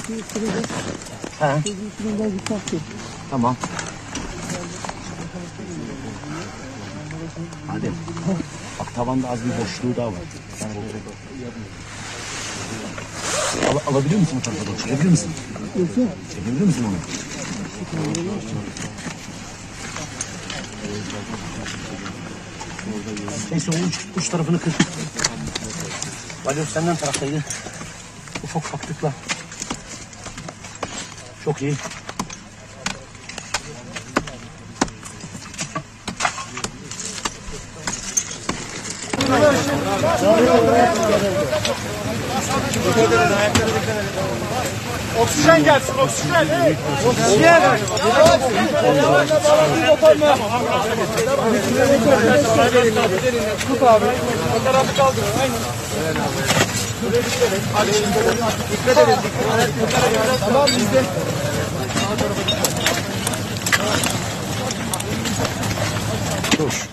He. Tamam. Hadi. Bak tavanda az bir boşluğu daha var. Alabiliyor musun o tarafa doğru? Çekebilir misin? Çekebilir misin onu? Neyse o uç tarafını kır. Valyor senden taraftaydı. Ufak ufaklıkla. Çok iyi. Oksijen gelsin, oksijen. Oksijen. Tut abi. O tarafı kaldır. Aynen. Hadi dikkat edin. Tamam bizde. Dur.